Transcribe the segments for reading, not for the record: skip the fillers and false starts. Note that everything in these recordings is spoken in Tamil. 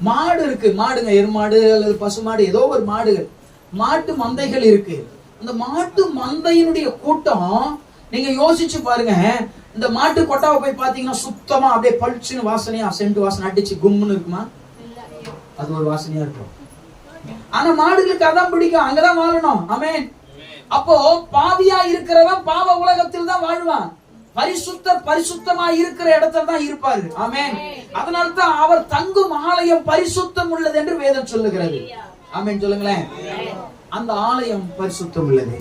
மாடு இருக்கு, மாடுங்க, எருமாடு அல்லது பசுமாடு, ஏதோ ஒரு மாடுகள், மாட்டு மந்தைகள் இருக்கு. அந்த மாட்டு மந்தையினுடைய கூட்டம் நீங்க யோசிச்சு பாருங்க. இந்த மாட்டு கொட்டாவை போய் பாத்தீங்கன்னா சுத்தமா அப்படியே பளிச்சுன்னு வாசனையா, சென்ட் வாசனை அடிச்சு கும்முன்னு இருக்குமா? அது ஒரு வாசனையா இருக்கும். ஆனா மாடுகளுக்கு அதான் பிடிக்கும், அங்கதான் வாழணும். ஆமென். அப்போ பாவியா இருக்கிறவன் பாவ உலகத்தில் தான் வாழ்வான். பரிசுத்தர் பரிசுத்தமா இருக்கிற இடத்துல தான் இருப்பாரு. ஆமென். அதனால்தான் அவர் தங்கும் ஆலயம் பரிசுத்தம் உள்ளது என்று வேதம் சொல்லுகிறது. ஆமென் சொல்லுங்களேன். அந்த ஆலயம் பரிசுத்தம் உள்ளது.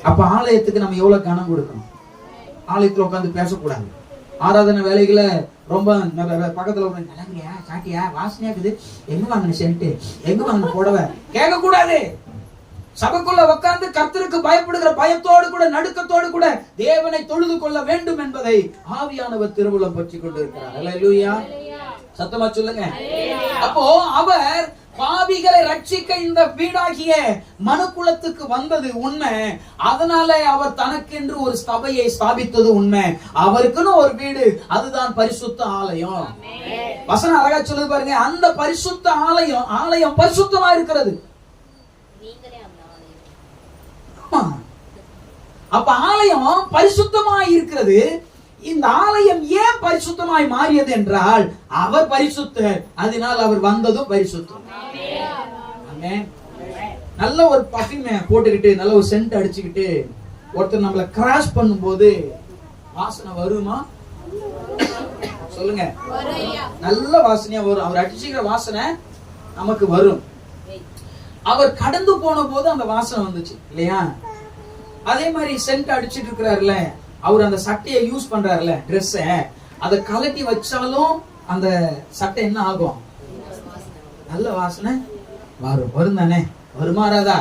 அப்ப ஆலயத்துக்கு நம்ம எவ்வளவு கனம் கொடுக்கணும்? ஆலயத்துல உட்காந்து பேசக்கூடாது. ஆராதனை வேலைகளை ரொம்ப பக்கத்துல நலங்கியா சாட்டியா வாசனையா இருக்குது, எங்க வாங்கின சென்ட், எங்க வாங்கின புடவை கேட்க கூடாது. சபைக்குள்ள உட்கார்ந்து கர்த்தருக்கு பயப்படுகிற பயத்தோடு கூட நடுக்கத்தோடு கூட தேவனை தொழுது கொள்ள வேண்டும் என்பதை ஆவியானவர் திருவுளம் பற்றி கொண்டிருக்கிறார். அல்லேலூயா. சத்தமா சொல்லுங்க. அப்போ அவர் பாவிகளை ரட்சிக்க இந்த வீடாகிய மனுக்குலத்துக்கு வந்தது உண்மை. அதனால அவர் தனக்கென்று ஒரு சபையை ஸ்தாபித்தது உண்மை. அவருக்குன்னு ஒரு வீடு, அதுதான் பரிசுத்த ஆலயம். வசனம் அழகா சொல்லுது பாருங்க. அந்த பரிசுத்த ஆலயம் பரிசுத்தமா இருக்கிறது. அப்ப ஆலயம் பரிசுத்தமாய் இருக்கிறது. இந்த ஆலயம் ஏன் பரிசுத்தமாய் மாறியது என்றால் அவர் பரிசுத்தர், அதனால் அவர் வந்ததும் பரிசுத்தம். நல்ல ஒரு பர்ஃபியூம் போட்டுக்கிட்டு நல்ல ஒரு சென்ட் அடிச்சுக்கிட்டு ஒருத்தர் நம்மள கிராஸ் பண்ணும்போது வாசனை வருமா? சொல்லுங்க. நல்ல வாசனையா வரும். அவர் அடிச்சுக்கிற வாசனை நமக்கு வரும். அவர் கடந்து போன போது அந்த வாசனை வந்துச்சு இல்லையா? அதே மாதிரி சென்ட் அடிச்சிட்டு இருக்கிறாருல, அவர் அந்த சட்டையை யூஸ் பண்றாருல, ட்ரெஸ், அதை கலட்டி வச்சாலும் அந்த சட்டை என்ன ஆகும்? நல்ல வாசனை வரும் தானே? வருமாறாதா?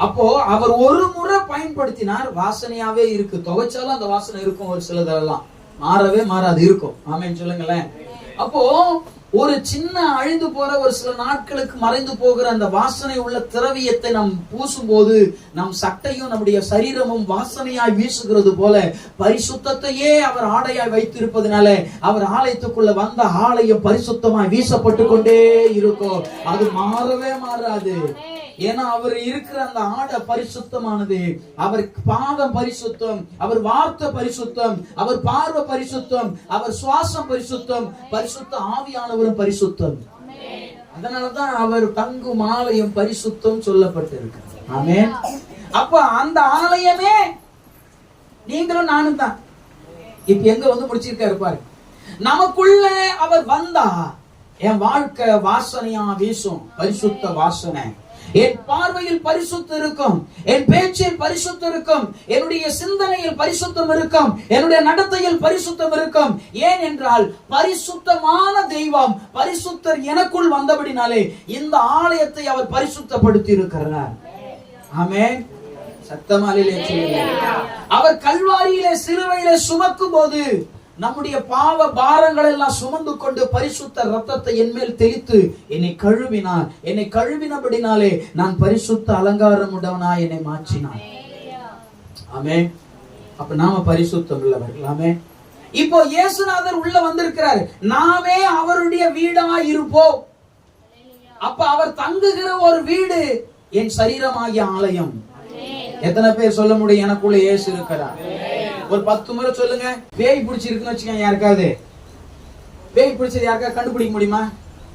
அப்போ அவர் ஒரு முறை பயன்படுத்தினார், வாசனையாவே இருக்கு. துவைச்சாலும் அந்த வாசனை இருக்கும். ஒரு சிலதெல்லாம் மாறவே மாறாது இருக்கும். ஆமென் சொல்லுங்களேன். அப்போ ஒரு சின்ன அழிந்து போற ஒரு சில நாட்களுக்கு மறைந்து போகிற அந்த வாசனை உள்ள திரவியத்தை நாம் பூசும் போது நம் சட்டையும் நம்முடைய சரீரமும் வாசனையாய் வீசுகிறது போல பரிசுத்தத்தையே அவர் ஆடையாய் வைத்திருப்பதனால அவர் ஆலயத்துக்குள்ள வந்த ஆலயம் பரிசுத்தமாய் வீசப்பட்டு கொண்டே இருக்கும். அது மாறவே மாறாது. ஏன்னா அவர் இருக்கிற அந்த ஆடை பரிசுத்தமானது. அவர் பாதம் பரிசுத்தம், அவர் வார்த்தை பரிசுத்தம், அவர் பார்வை பரிசுத்தம், அவர் சுவாசம் பரிசுத்தம், பரிசுத்த ஆவியானவரும் பரிசுத்தம். அதனாலதான் அவர் தங்கும் ஆலயம் பரிசுத்தம் சொல்லப்பட்டிருக்கு. ஆமென். அப்ப அந்த ஆலயமே நீங்களும் நானும் தான். இப்ப எங்க வந்து முடிச்சிருக்காரு பாரு. நமக்குள்ள அவர் வந்தா என் வாழ்க்கை வாசனையா வீசும். பரிசுத்த வாசனை. என் பார்வையில் பரிசுத்தம் இருக்கும், என் பேச்சில் பரிசுத்தம் இருக்கும், என்னுடைய சிந்தனையில் பரிசுத்தம் இருக்கும், என்னுடைய நடத்தையில் பரிசுத்தம் இருக்கும். ஏன் என்றால் பரிசுத்தமான தெய்வம் பரிசுத்தர் எனக்குள் வந்தபடினாலே இந்த ஆலயத்தை அவர் பரிசுத்தப்படுத்தி இருக்கிறார். ஆமென். சத்தமாலிலே அவர் கல்வாரியிலே சிலுவையிலே சுமக்கும் போது நம்முடைய பாவ பாரங்கள் எல்லாம் சுமந்து கொண்டு பரிசுத்த ரத்தத்தை என் மேல் தெளித்து என்னை கழுவினார். என்னை கழுவினபடினாலே நான் பரிசுத்த அலங்காரம் உடவனா என்னை மாற்றினார். ஆமென். அப்ப நாம பரிசுத்தம் உள்ளவர்கள். ஆமென். இப்போ இயேசுநாதர் உள்ள வந்திருக்கிறார். நாமே அவருடைய வீடா இருப்போம். அப்ப அவர் தங்குகிற ஒரு வீடு என் சரீரமாகிய ஆலயம். எத்தனை பேர் சொல்ல முடியும் எனக்குள்ள இயேசு இருக்கிறார்? ஒரு 10 முறை சொல்லுங்க. பேய் பிடிச்சிருக்குன்னு வச்சுக்கோங்க. யாருக்காவது பேய் பிடிச்சது யாருக்காவது கண்டுபிடிக்க முடியுமா?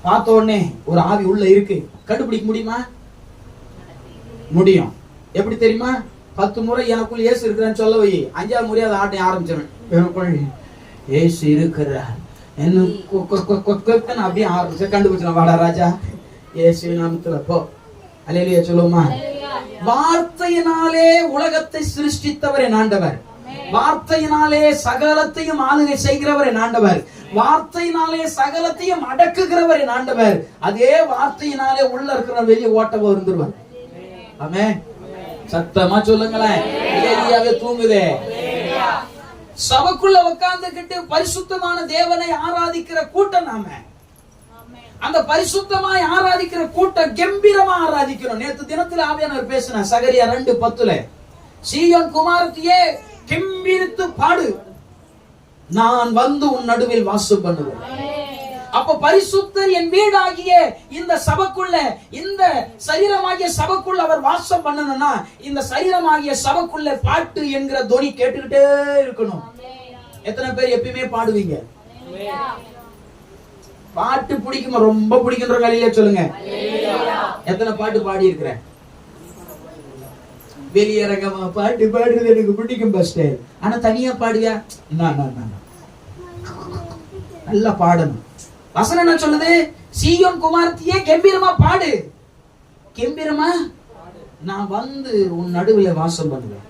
பார்த்த உடனே ஒரு ஆவி உள்ள இருக்கு, கண்டுபிடிக்க முடியுமா? முடியும். எப்படி தெரியுமா? 10 முறை எனக்குள்ள இயேசு இருக்கிறான்னு சொல்ல வை, 5ஆவது முறை அதை ஆட்டை ஆரம்பிச்சிருவேன். இயேசு இருக்கிறார் என்ன அப்படியே ஆரம்பிச்சு கண்டுபிடிச்சிடும். வாடா ராஜா, இயேசு நாமத்துல போ. அல்லேலூயா சொல்லுமா? வார்த்தையினாலே உலகத்தை சிருஷ்டித்தவர் என் ஆண்டவர். வார்த்தையினாலே சகலத்தையும் ஆளுகை செய்கிறவர் என் ஆண்டவர். வார்த்தையினாலே சகலத்தையும் அடக்குகிறவர் என் ஆண்டவர். அதே வார்த்தையினாலே உள்ள இருக்கிற வெளியே ஓட்டவோ இருந்துருவார். ஆமென். சத்தமா சொல்லுங்களேன். ஏலியாவே தூங்குதே. சபைக்குள்ள உட்கார்ந்துகிட்டு பரிசுத்தமான தேவனை ஆராதிக்கிற கூட்டம் நாம. அந்த பரிசுத்தமாய் ஆராதிக்கிற கூட்டம் கம்பீரமா ஆராதிக்கிறோம். நேற்று தினத்துல ஆவியானவர் பேசினார். சகரியா 2:10 சீயோன் குமாரத்தியே கம்பீரித்து பாடு, நான் வந்து உன் நடுவில் வாசம் பண்ணுவேன். அப்ப பரிசுத்தர் என் வீடாகிய இந்த சபைக்குள்ள, இந்த சரீரமாகிய சபைக்குள்ள அவர் வாசம் பண்ணணும்னா இந்த சரீரமாகிய சபைக்குள்ள பாட்டு என்கிற தொனி கேட்டுக்கிட்டே இருக்கணும். எத்தனை பேர் எப்பயுமே பாடுவீங்க? பாட்டு பிடிக்குமா? ரொம்ப பிடிக்கின்ற கலையில சொல்லுங்க. எத்தனை பாட்டு பாடி இருக்கிறேன்? வெளியரங்கமா பாட்டு பாடுறது எனக்கு பிடிக்கும் பஸ்டர். ஆனா தனியா பாடுவியா? நல்லா பாடணும். வசனம் என்ன சொல்லுது? சீயோன் குமாரத்தியே கம்பீரமா பாடு, கம்பீரமா நான் வந்து உன் நடுவில் வாசம் பண்ணுவேன்.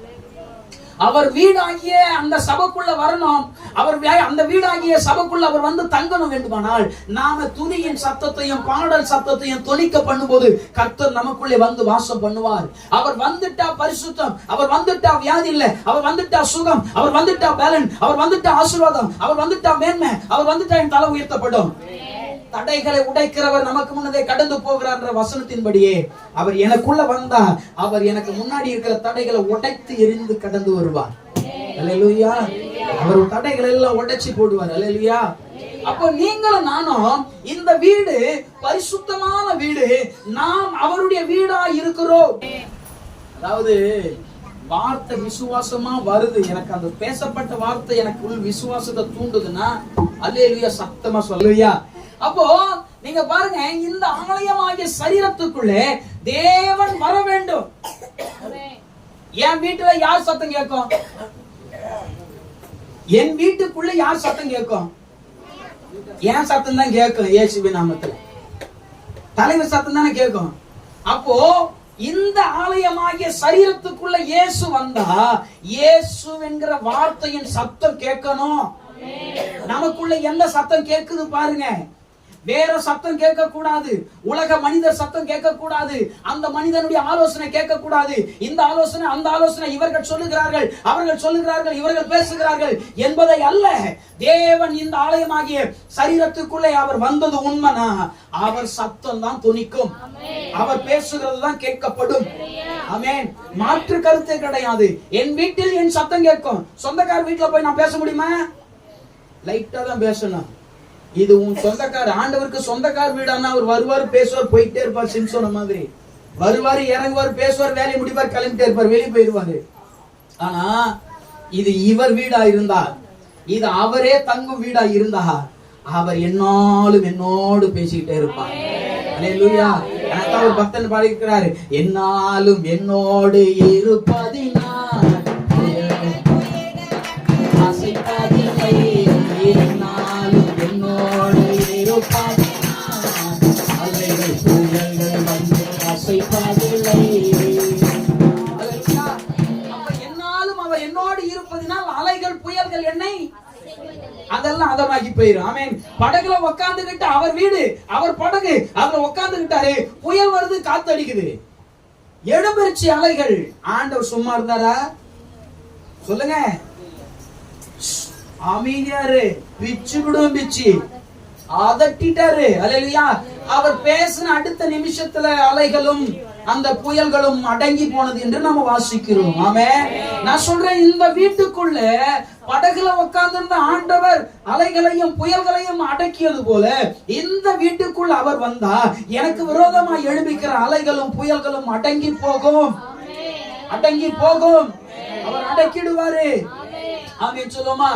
அவர் வீடாகிய அந்த சபைக்குள்ள வரணும். அவர் அந்த வீடாகிய சபைக்குள்ள அவர் வந்து தங்கணும் வேண்டுமானால் நாம துதியின் சத்தத்தையும் பாடல் சத்தத்தையும் தொனிக்க பண்ணும்போது கர்த்தர் நமக்குள்ளே வந்து வாசம் பண்ணுவார். அவர் வந்துட்டா பரிசுத்தம், அவர் வந்துட்டா வியாதி இல்ல, அவர் வந்துட்டா சுகம், அவர் வந்துட்டா பேலன், அவர் வந்துட்டா ஆசீர்வாதம், அவர் வந்துட்டா மேன்மை, அவர் வந்துட்டா என் தலை உயர்த்தப்படும். தடைகளை உடைக்கிறவர் நமக்கு முன்னதே கடந்து போகிறார் வசனத்தின்படியே அவர் எனக்குள்ள வந்தா அவர் எனக்கு முன்னாடி இருக்கிற தடைகளை உடைத்து எரிந்து கடந்து வருவார். அல்லேலூயா. அவர் தடைகளை எல்லாம் உடைச்சு போடுவார். அல்லேலூயா. அப்போ நீங்களும் நானும் இந்த வீடு பரிசுத்தமான வீடு, நாம் அவருடைய வீடா இருக்கிறோம். அதாவது வார்த்தை விசுவாசமா வருது, எனக்கு அந்த பேசப்பட்ட வார்த்தை எனக்கு விசுவாசத்தை தூண்டுதுன்னா அல்லேலூயா சத்தமா சொல்லுயா. அப்போ நீங்க பாருங்க, இந்த ஆலயமாகிய சரீரத்துக்குள்ளே தேவன் வர வேண்டும். என் வீட்டுல யார் சத்தம் கேட்கும்? என் வீட்டுக்குள்ள யார் சத்தம் கேட்கும்? என் சத்தம் தான் கேட்கும். இயேசுவின் நாமத்துல தலைவர் சத்தம் தானே கேட்கும். அப்போ இந்த ஆலயமாகிய சரீரத்துக்குள்ள இயேசு வந்தா இயேசு என்கிற வார்த்தையின் சத்தம் கேட்கணும். நமக்குள்ள எந்த சத்தம் கேட்குது பாருங்க. வேற சத்தம் கேட்க கூடாது, உலக மனிதர் சத்தம் கேட்க கூடாது, அந்த மனிதனுடைய ஆலோசனை கேட்க கூடாது, இந்த ஆலோசனை அந்த ஆலோசனை, இவர்கள் சொல்லுகிறார்கள் அவர்கள் சொல்லுகிறார்கள் இவர்கள் பேசுகிறார்கள் என்பதை அல்ல. தேவன் இந்த ஆலயமாகிய சரீரத்துக்குள்ளே அவர் வந்தது உண்மைனா அவர் சத்தம் தான் துணிக்கும், அவர் பேசுகிறது தான் கேட்கப்படும். ஆமென். மாற்று கருத்தே கிடையாது. என் வீட்டில் என் சத்தம் கேட்கும். சொந்தக்கார வீட்டுல போய் நான் பேச முடியுமா? லைட்டா தான் பேசணும். இது உன் சொந்தக்கார, ஆண்டவருக்கு சொந்தக்கார வீடானா அவர் வருவார் பேசுவார் போயிட்டே இருப்பார். சிம்சோன மாதிரி வருவார் இறங்குவார் பேசுவார் வேலையை முடிப்பார் கிளம்பிட்டே இருப்பார் வெளியே போயிருவாரு. ஆனா இது இவர் வீடா இருந்தா, இது அவரே தங்கும் வீடா இருந்தா அவர் என்னாலும் என்னோடு பேசிக்கிட்டே இருப்பார். அல்லேலூயா. எனக்கு ஒரு பக்தன் பாடிக்கிறாரு, என்னாலும் என்னோடு இருப்பதினா என்னாலும் அவர் என்னோடு இருப்பதினால் அலைகள் புயல்கள் என்னை அதெல்லாம் அதமாகி போயிரும். ஆமென். படகுல உட்கார்ந்துகிட்டு அவர் வீடு அவர் படகு அதுல உட்கார்ந்துகிட்டாரு, புயல் வருது காத்து அடிக்குது, எழும்பெருச்சி அலைகள். ஆண்டவர் சும்மா இருந்தாரா? சொல்லுங்க. அமைதியாரு, பிச்சு விடும் பிச்சு அதட்டிட்டாரு. அல்லேலூயா. அவர் பேசின அடுத்த நிமிஷத்துல அலைகளும் அந்த புயல்களும் அடங்கி போனது என்று நம்ம வாசிக்கிறோம். ஆமென். நான் சொல்றேன், இந்த வீட்டுக்குள்ள படகுல உட்கார்ந்திருந்த ஆண்டவர் அலைகளையும் புயல்களையும் அடக்கியது போல இந்த வீட்டுக்குள்ள அவர் வந்தா எனக்கு விரோதமா எழும்பிக்கிற அலைகளும் புயல்களும் அடங்கி போகும், அடங்கி போகும். அவர் அடக்கிடுவாரு. ஆமென் சொல்லுமா?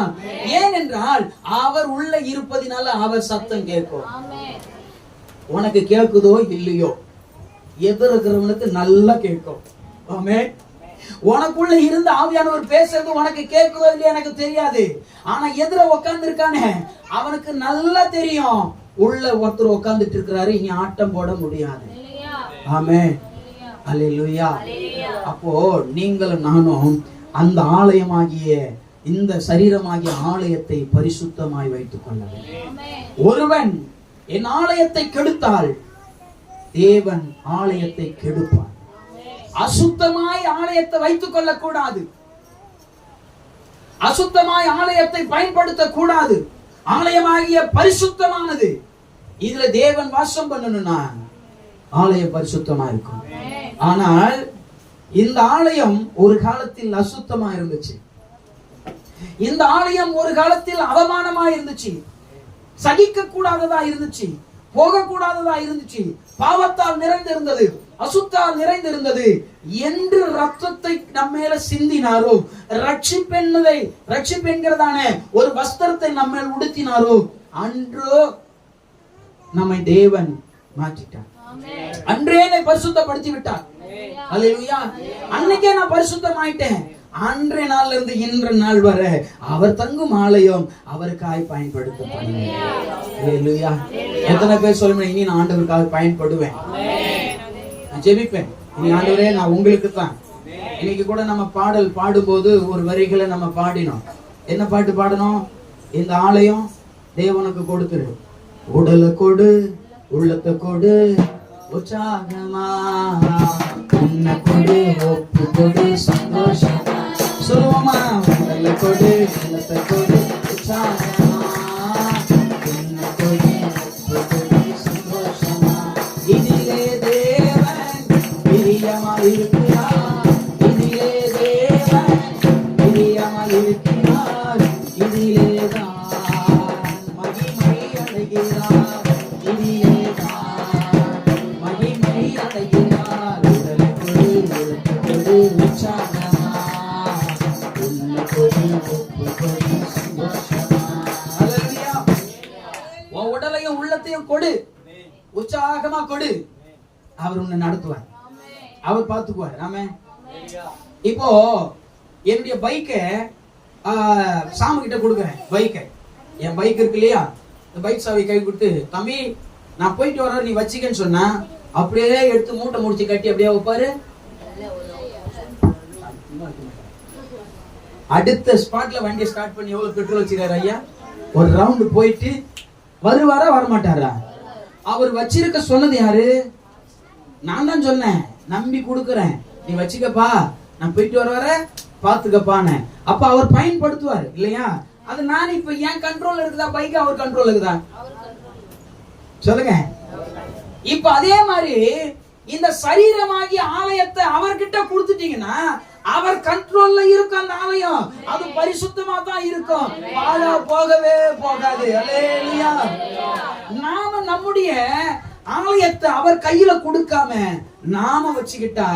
ஏனென்றால் அவர் உள்ள இருப்பதினால அவர் சத்தம் கேட்கும். உனக்கு கேட்குதோ இல்லையோ, எதிர் இருக்கிறவனுக்கு நல்லா கேட்கும். ஆமென். உனக்குள்ள இருந்து ஆவியானவர் பேசுறது உனக்கு கேட்குதோ இல்லையா எனக்கு தெரியாது. ஆனா எதிர உட்கார்ந்து இருக்கானே அவனுக்கு நல்லா தெரியும், உள்ள ஒருத்தர் உட்கார்ந்துட்டு இருக்கிறாரு, இனி ஆட்டம் போட முடியாது. ஆமென். அல்லேலூயா. அப்போ நீங்களும் நானும் அந்த ஆலயமாகிய இந்த சரீரமாகிய ஆலயத்தை பரிசுத்தமாய் வைத்துக் கொள்ள வேண்டும். ஒருவன் என் ஆலயத்தை கெடுத்தால் தேவன் ஆலயத்தை கெடுப்பார். அசுத்தமாய் ஆலயத்தை வைத்துக் கொள்ள கூடாது, அசுத்தமாய் ஆலயத்தை பயன்படுத்த கூடாது. ஆலயமாகிய பரிசுத்தமானது. இதுல தேவன் வாசம் பண்ணணும்னா ஆலயம் பரிசுத்தமா இருக்கும். ஆனால் இந்த ஆலயம் ஒரு காலத்தில் அசுத்தமா இருந்துச்சு. இந்த ஆலயம் ஒரு காலத்தில் அவமானமா இருந்துச்சு. சகிக்க கூடாததா இருந்துச்சு, போக கூடாததா இருந்துச்சு, பாவத்தால் நிறைந்திருந்தது, அசுத்தால் நிறைந்திருந்தது என்று ரத்தத்தை நம்ம மேல சிந்தினாரோ, ரட்சிப்பென்கிறதான ஒரு வஸ்திரத்தை நம்ம மேல் உடுத்தினாரோ, அன்றோ நம்மை தேவன் மாற்றிட்டார். அன்றே என்னை பரிசுத்தப்படுத்தி விட்டார். அல்லேலூயா. அன்னைக்கே நான் பரிசுத்தமாயிட்டேன். அன்றைய நாள்ல இருந்து இன்ற நாள் வரை அவர் தங்கும் ஆலயம் அவருக்காய் பயன்படுத்தப்படுவேன். அல்லேலூயா. எத்தனை பேர் சொல்லுங்க, இனி நான் ஆண்டவருக்காக பயன்படுவேன், நான் ஜெபிப்பேன். இனி ஆண்டவரே நான் உங்களுக்கு தான். இன்னைக்கு கூட நம்ம பாடல் பாடும்போது ஒரு வரிகளை நம்ம பாடினோம். என்ன பாட்டு பாடணும்? இந்த ஆலயம் தேவனுக்கு கொடுத்துரு, உடலை கொடு, உள்ளத்தை கொடு, உற்சாகமா உன்னை கொடு, ஒப்பு கொடு, சந்தோஷம் சொல்லுவோமா? உடலை கொடு, உள்ளத்தை கொடு, உற்சாகமா உன்னை கொடு, ஒப்பு கொடு, சந்தோஷமா. இதிலே தேவன் பிரியமா இருக்கிறார், இதிலே தேவன் பிரியமா இருக்கிறார், இதிலே தான் மகிமை அடைகிறார், இதிலே உடலையும் உள்ளத்தையும் கொடு, உற்சாகமா கொடு. அவர் உன்னை நடத்துவார், அவர் பார்த்துக்குவார். ஆமென். இப்போ என்னுடைய பைக்கை சாமி கிட்ட கொடுக்குறேன். பைக்கை, என் பைக் இருக்கு இல்லையா, பைக் சாவி கை கொடுத்து, தம்பி நான் போயிட்டு வர, நீ வச்சிக்கன்னு சொன்னா அப்படியே எடுத்து மூட்டை முடிச்சு கட்டி அப்படியே வைப்பாரு. அடுத்த ஸ்பாட்ல வண்டியை ஸ்டார்ட் பண்ணி எவ்வளவு பெட்ரோல் வச்சிருக்காரு ஐயா? ஒரு ரவுண்டு போயிட்டு வருவாரா வரமாட்டாரா? அவர் வச்சிருக்க சொன்னது யாரு? நான் தான் சொன்னேன், நம்பி கொடுக்குறேன், நீ வச்சுக்கப்பா, நான் போயிட்டு வர பாத்துக்கப்பான்னு. அப்ப அவர் பயன்படுத்துவார் இல்லையா? அது நான் இப்ப என் கண்ட்ரோல் இருக்குதா, பைக் அவர் கண்ட்ரோல் இருக்குதா? சொல்லுங்க. இப்ப அதே மாதிரி இந்த சரீரமாகிய ஆலயத்தை அவர்கிட்ட கொடுத்துட்டீங்கன்னா அவர் கண்ட்ரோல்ல இருக்கும். அந்த ஆலயம் அது பரிசுத்தமா தான் இருக்கும், பாழா போகவே போகாது. அல்லேலூயா. நாம நம்முடைய ஆலயத்தை அவர் கையில கொடுக்காம நாம வச்சுக்கிட்டா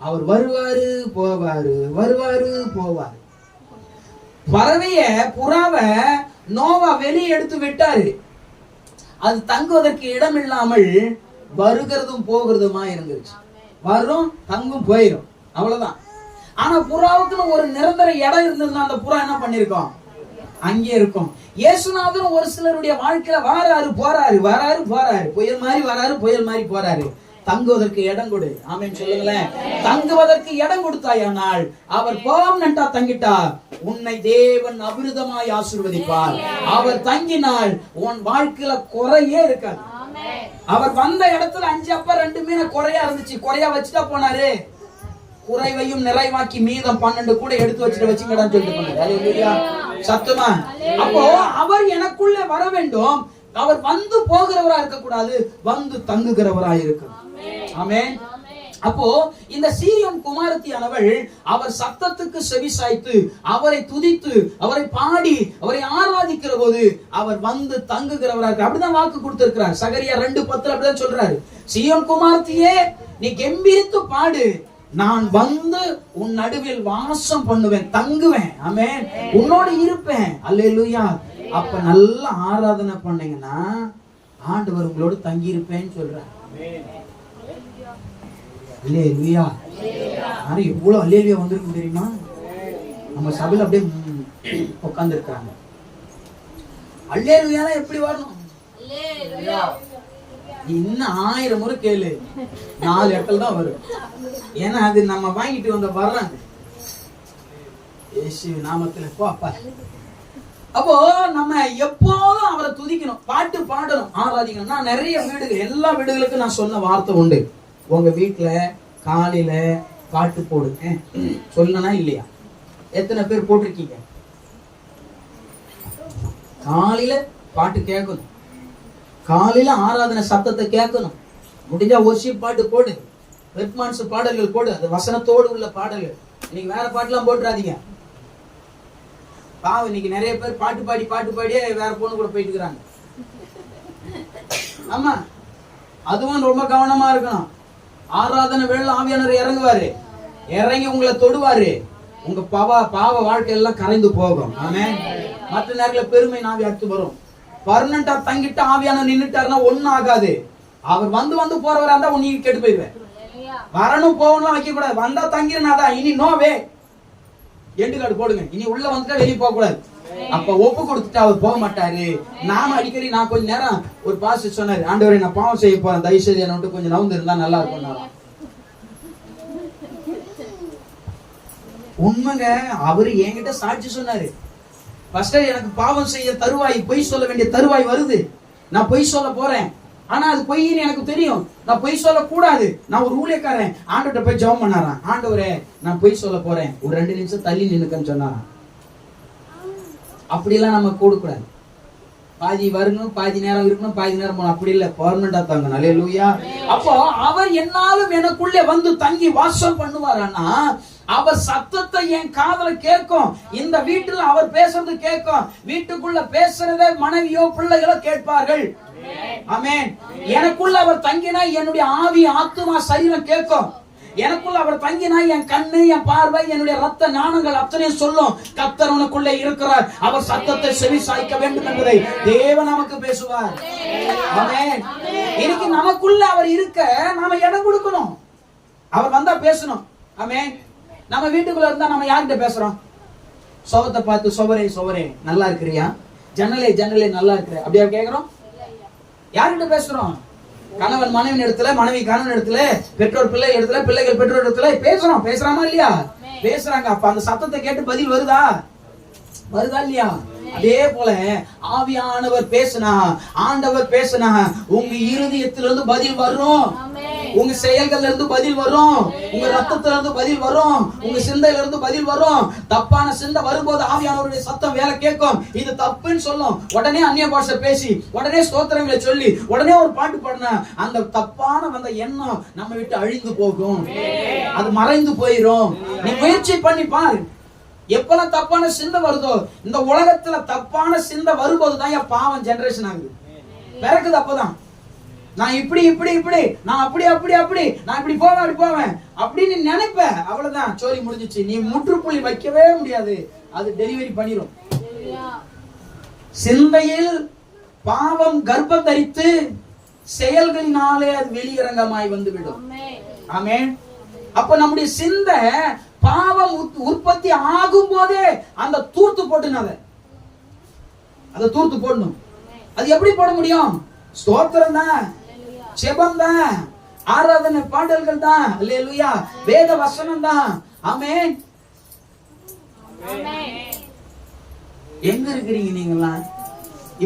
அவர் வருவாரு போவாரு, வருவாரு போவாரு. புறாவை நோவா வெளியே எடுத்து விட்டாரு. அது தங்குவதற்கு இடம் இல்லாமல் வருகிறதும் போகிறதுமா இருந்துச்சு. வரும், தங்கும், போயிடும், அவ்வளவுதான். ஆனா புறாவுக்குன்னு ஒரு நிரந்தர இடம் இருந்ததுன்னா அந்த புறா என்ன பண்ணிருக்கோம்? அங்கே இருக்கும். இயேசுநாதரும் ஒரு சிலருடைய வாழ்க்கையில வராரு போறாரு, வராரு போறாரு, புயல் மாதிரி வராரு, புயல் மாதிரி போறாரு. தங்குவதற்கு இடம் கொடு. ஆமென் சொல்லுங்களேன். தங்குவதற்கு இடம் கொடுத்தாயானால் அவர் பெர்மனன்ட்டா தங்கிட்டா உன்னை தேவன் அபிருதமாய் ஆசீர்வதிப்பார். அவர் தங்கினால் உன் வாழ்க்கையில குறையே இருக்காது. அவர் வந்த இடத்துல 5 அப்ப 2 மீன் குறையா இருந்துச்சு, குறையா வச்சுட்டா போனாரு. குறைவையும் நிறைவாக்கி மீதம் 12 கூட எடுத்து வச்சுட்டு வச்சுங்கடான்னு சொல்லிட்டு போனாரு. அல்லேலூயா. சத்தமா. அப்போ அவர் எனக்குள்ள வர வேண்டும். அவர் வந்து போகிறவரா இருக்க கூடாது, வந்து தங்குகிறவரா இருக்கணும். ஆமென். அப்போ இந்த சீயோன் குமாரத்தியானவள் அவர் சத்தத்துக்கு செவிசாய்த்து அவரை துதித்து அவரை பாடி அவரை ஆராதிக்கிற போது அவர் வந்து தங்குகிறவரா இருக்க. அப்படிதான் வாக்கு கொடுத்திருக்கிறார். சகரியா 2:10 அப்படிதான் சொல்றாரு. சீயோன் குமாரத்தியே நீ கெம்பீரித்து பாடு, நான் வந்து உன் நடுவில் வாசம் பண்ணுவேன், தங்குவேன். ஆமென். உன்னோடு இருப்பேன். அல்லேலூயா. அப்ப நல்லா ஆராதனை பண்ணீங்கன்னா ஆண்டவர் உங்களோடு தங்கி இருப்பேன்னு சொல்றார். அல்லேலூயா. ஆனா எவ்வளவு அல்லேலூயா வந்திருக்கும் தெரியுமா? நம்ம சபையில அப்படியே உட்கார்ந்து இருக்காங்க. அல்லேலூயா எப்படி வரணும்? இன்னும் 1000 முறை கேளு, 4 இடத்துல தான் வரும். ஏன்னா அது நம்ம வாங்கிட்டு வந்த வர்றாங்க. இயேசு நாமத்துல அப்பா. அப்போ நம்ம எப்போதும் அவரை துதிக்கணும், பாட்டு பாடணும், ஆராதிக்கணும். நான் நிறைய வீடுகள், எல்லா வீடுகளுக்கும் நான் சொன்ன வார்த்தை உண்டு. உங்க வீட்டுல காலையில பாட்டு போடுங்க சொல்லனா இல்லையா? எத்தனை பேர் போட்டிருக்கீங்க? காலையில பாட்டு கேட்கணும், காலையில ஆராதனை சத்தத்தை கேட்கணும். முடிஞ்சா ஒர்ஷிப் பாட்டு போடு, ரெட்மான்ஸ் பாடல்கள் போடு, அது வசனத்தோடு உள்ள பாடல்கள். நீங்க வேற பாட்டுலாம் போட்டுறாதீங்க. பாவம் இன்னைக்கு நிறைய பேர் பாட்டு பாடியே வேற பொண்ணு கூட போயிட்டு இருக்கிறாங்க. ஆமா, அதுவும் ரொம்ப கவனமா இருக்கணும். ஆராதனை வேளை ஆவியானவர் இறங்குவாரு, இறங்கி உங்களை தொடுவாரு, உங்க பாவ வாழ்க்கை எல்லாம் கரைந்து போகும். ஆமென். மற்ற நேரத்துல பெருமை நாவி அடுத்து வரும். பர்மனண்டா தங்கிட்டு ஆவியானவர் நின்னுட்டாருன்னா ஒண்ணும் ஆகாது. அவர் வந்து போறவரா இருந்தா நீ கெட்டு போயிடுவேன். வரணும் போகணும் வைக்க கூடாது. வந்தா தங்கிருந்தாதான் இனி நோவே எண்டு கார்டு போடுங்க. இனி உள்ள வந்துட்டா வெளியே போக கூடாது. அப்ப ஒப்பு கொடுத்துட்டு அவர் போக மாட்டாரு. நாம அடிக்கடி நான் கொஞ்ச நேரம் ஒரு பாஸ்டர் சொன்னாரு, ஆண்டவரே நான் பாவம் செய்ய போறேன், தயவு செய்து என்ன விட்டு கொஞ்சம் நவுந்து இருந்தா நல்லா இருக்கும். உண்மைங்க, அவரு என்கிட்ட சாட்சி சொன்னாரு. பாஸ்டர் எனக்கு பாவம் செய்ய தருவாய், பொய் சொல்ல வேண்டிய தருவாய் வருது, நான் பொய் சொல்ல போறேன். ஆனா அது பொய்ன்னு எனக்கு தெரியும், நான் பொய் சொல்ல கூடாது. நான் ஒரு ஊழியக்காரன். ஆண்டவர்கிட்ட போய் ஜெபம் பண்ணாராம், ஆண்டவரே நான் பொய் சொல்ல போறேன், ஒரு 2 நிமிஷம் தள்ளி நின்னுக்கன்னு சொன்னாராம். அப்படியெல்லாம் நம்ம கூடக்கூடாது. பாதி வரணும், பாதி நேரம் இருக்கணும், பாதி நேரம் போகணும். அப்படி இல்ல, பர்மனண்டா தாங்க. அல்லேலூயா. அப்போ அவர் என்னாலும் எனக்குள்ளே வந்து தங்கி வாசம் பண்ணுவாரானா, அவர் சத்தத்தை என் காதுல கேட்கும். இந்த வீட்டுல அவர் பேசுறது கேட்கும். வீட்டுக்குள்ள பேசுறதை மனைவியோ பிள்ளைகளோ கேட்பார்கள். ஆமென். எனக்குள்ள அவர் தங்கினா என்னுடைய ஆவி, ஆத்துமா, சரீரம் கேட்கும். எனக்குள்ள அவர் தங்கினா என் கண்ணு, என் பார்வை, என்னுடைய ரத்த ஞானங்கள் அத்தனையும் சொல்லும், கர்த்தர் உனக்குள்ளே இருக்கிறார், அவர் சத்தத்தை செவி சாய்க்க வேண்டும் என்பதை தேவன் நமக்கு பேசுவார். ஆமென். இன்னைக்கு நமக்குள்ள அவர் இருக்க நாம இடம் கொடுக்கணும். அவர் வந்தா பேசணும். ஆமென். நம்ம வீட்டுக்குள்ள இருந்தா நம்ம யார்கிட்ட பேசுறோம்? சோகத்தை பார்த்து சோவரே நல்லா இருக்கிறியா, ஜன்னலே நல்லா இருக்கிற, அப்படியா கேக்குறோம்? யார்கிட்ட பேசுறோம்? கணவன் மனைவி இடத்துல, மனைவி கணவன் இடத்துல, பெற்றோர் பிள்ளை இடத்துல, பிள்ளைகள் பெற்றோர் இடத்துல பேசுறாமா இல்லையா? பேசுறாங்க. அப்ப அந்த சத்தத்தை கேட்டு பதில் வருதா இல்லையா? அதே போல ஆவியானவர் பேசினா, ஆண்டவர் பேசினா, உங்க இருதயத்திலிருந்து பதில் வரும், உங்க செயல்கள்ல இருந்து பதில் வரும், உங்க ரத்தத்துல இருந்து பதில் வரும், உங்க சிந்தையில இருந்து பதில் வரும். தப்பான சிந்தை வரும்போது ஆவியானவருடைய சத்தம் வேலை கேட்கும், இது தப்புன்னு சொல்லும். உடனே அந்நிய பாஷை பேசி, உடனே ஸ்தோத்திரங்களை சொல்லி, உடனே ஒரு பாட்டு பாடினா அந்த தப்பான வந்த எண்ணம் நம்ம விட்டு அழிந்து போகும், அது மறைந்து போயிரும். நீ முயற்சி பண்ணி பாரு. எப்பெல்லாம் தப்பான சிந்தை வருதோ, இந்த உலகத்துல தப்பான சிந்தை வரும்போதுதான் என் பாவம் ஜெனரேஷன் ஆகுது, பிறக்குது. அப்பதான் நான் இப்படி நான் அப்படி நான் இப்படி போவேன் அப்படின்னு நினைப்ப, அவ்வளவுதான், சோரி முடிஞ்சிச்சு. நீ முற்றுப்புள்ளி வைக்கவே முடியாது, அது டெலிவரி பண்ணிரும். சிந்தையில் பாவம் கர்ப்பம் தரித்து செயல்களினாலே அது வெளியரங்கமாய் வந்துவிடும். ஆமென். அப்ப நம்முடைய சிந்தை பாவம் உற்பத்தி ஆகும் போதே அந்த தூர்த்து போட்டுனாத, அதை தூர்த்து போடணும். அது எப்படி போட முடியும்? ஸ்தோத்திரம் தான், ஜெபம் தான், ஆராதனை பாடல்கள் தான், அல்லேலூயா, வேத வசனம் தான். ஆமென். எங்க இருக்கிறீங்க நீங்களாம்?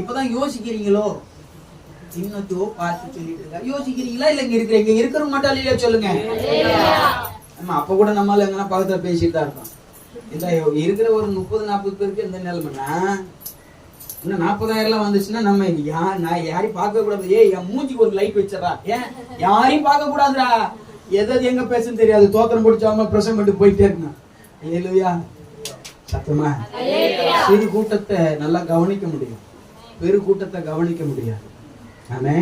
இப்பதான் யோசிக்கிறீங்களோ? இன்னத்தோ பார்த்து சொல்லிட்டு இருக்கா, யோசிக்கிறீங்களா? இல்ல இங்க இருக்கிறவங்க மட்டும் இல்லையா சொல்லுங்க. ஆமா, அப்ப கூட நம்மளால எங்கன்னா பக்கத்துல பேசிட்டு தான் இருக்கோம். இந்த இருக்கிற ஒரு 30-40 பேருக்கு எந்த நிலைமைனா, இன்னும் 40,000 வந்துச்சுன்னா நம்ம நான் யாரையும் பார்க்க கூடாது. என் மூஞ்சிக்கு ஒரு லைட் வச்சிடறா, ஏன் யாரையும் பார்க்க கூடாதுடா, எதாவது எங்க பேசுன்னு தெரியாது, தோத்திரம் பிடிச்சாம பிரசம் பண்ணிட்டு போயிட்டே இருக்கணும். அல்லேலூயா. சத்தமா சிறு கூட்டத்தை நல்லா கவனிக்க முடியும், பெரு கூட்டத்தை கவனிக்க முடியாது. ஆமே.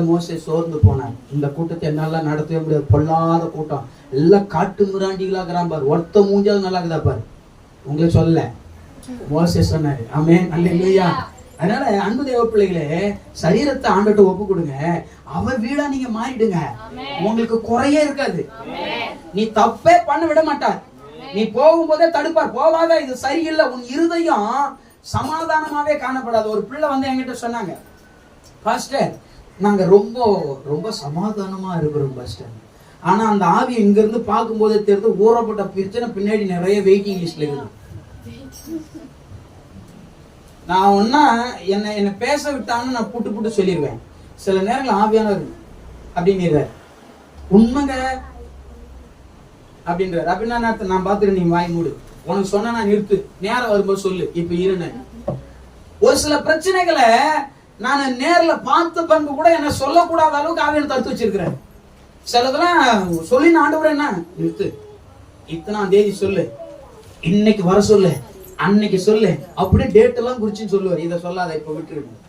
மோசே சோர்ந்து போனான், இந்த கூட்டத்தை என்னால நடத்தவே முடியாது, பொல்லாத கூட்டம், எல்லாம் காட்டு மிராண்டிகளாகிறான் பாரு, ஒருத்த மூஞ்சாவது நல்லா இருக்குதா பாரு, உங்களுக்கு சொல்ல மோசே சொன்னாரு. ஆமென். அல்லேலூயா. அதனால அன்பு தேவ பிள்ளைகளே, சரீரத்தை ஆண்டவர்ட்ட ஒப்பு கொடுங்க, அவர் வீடா நீங்க மாறிடுங்க, உங்களுக்கு குறையே இருக்காது. நீ தப்பே பண்ண விட மாட்டார், நீ போகும்போதே தடுப்பார், போவாத இது சரியில்லை, உன் இருதயம் சமாதானமாவே காணப்படாது. ஒரு பிள்ளை வந்து என்கிட்ட சொன்னாங்க, பாஸ்டர் நாங்க ரொம்ப ரொம்ப சமாதானமா இருக்கிறோம் பாஸ்டர், ஆனா அந்த ஆவி இங்க இருந்து பார்க்கும் போதே தெரிந்து ஊறப்பட்ட பிரச்சனை பின்னாடி நிறைய வெயிட்டிங் லிஸ்ட்ல இருக்கு. நான் ஒன்னா என்ன பேச விட்டான்னு நான் புட்டு சொல்லிடுவேன். சில நேரங்கள் ஆவியானவர் அப்படின்னு உண்மைங்க அப்படின்றாரு. அப்படின்னா நான் பாத்துக்கிறேன், நீ வாய் மூடு, உனக்கு சொன்ன நான் நிறுத்து, நேரம் வரும்போது சொல்லு, இப்ப இருந்த ஒரு சில பிரச்சனைகளை நான் நேர்ல பார்த்த பண்பு கூட என்ன சொல்லக்கூடாத அளவுக்கு ஆவியான தடுத்து வச்சிருக்கிறேன். சிலதெல்லாம் சொல்லி ஆண்டவரே என்ன நிறுத்து, இத்தனாம் தேதி சொல்லு, இன்னைக்கு வர சொல்லு, அன்னைக்கு சொல்லு, அப்படியே டேட் எல்லாம் குறிச்சுன்னு சொல்லுவார். இதை சொல்லாத, இப்ப விட்டுருக்கு.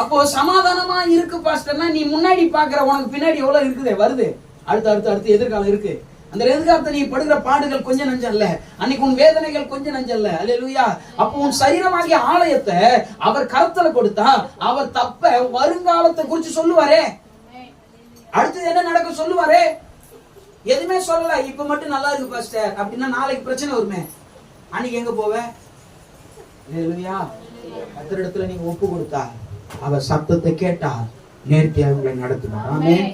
அப்போ சமாதானமா இருக்கு பாஸ்டர்னா, நீ முன்னாடி பாக்குற உனக்கு பின்னாடி எவ்வளவு இருக்குதே வருது, அடுத்து அடுத்து அடுத்து எதிர்காலம் இருக்கு. அந்த எதிர்காலத்தை நீ படுகிற பாடுகள் கொஞ்சம் நஞ்சம் இல்ல, அன்னைக்கு உன் வேதனைகள் கொஞ்சம் நஞ்சம் இல்ல. அல்லேலூயா. அப்போ உன் சரீரமாகிய ஆலயத்தை அவர் கருத்துல கொடுத்தா அவர் தப்ப வருங்காலத்தை குறிச்சு சொல்லுவாரே, அடுத்தது என்ன நடக்கும் சொல்லுவாரே. எதுவுமே சொல்லல, இப்ப மட்டும் நல்லா இருக்கு பாஸ்டர் அப்படின்னா நாளைக்கு பிரச்சனை வருமே, அன்னைக்கு எங்க போவ? அல்லேலூயா. கர்த்தரிடத்துல நீங்க ஒப்பு கொடுத்தா அவர் சத்தத்தை கேட்டா நேர்த்தியாக உங்களை நடத்துவார். ஆமென்.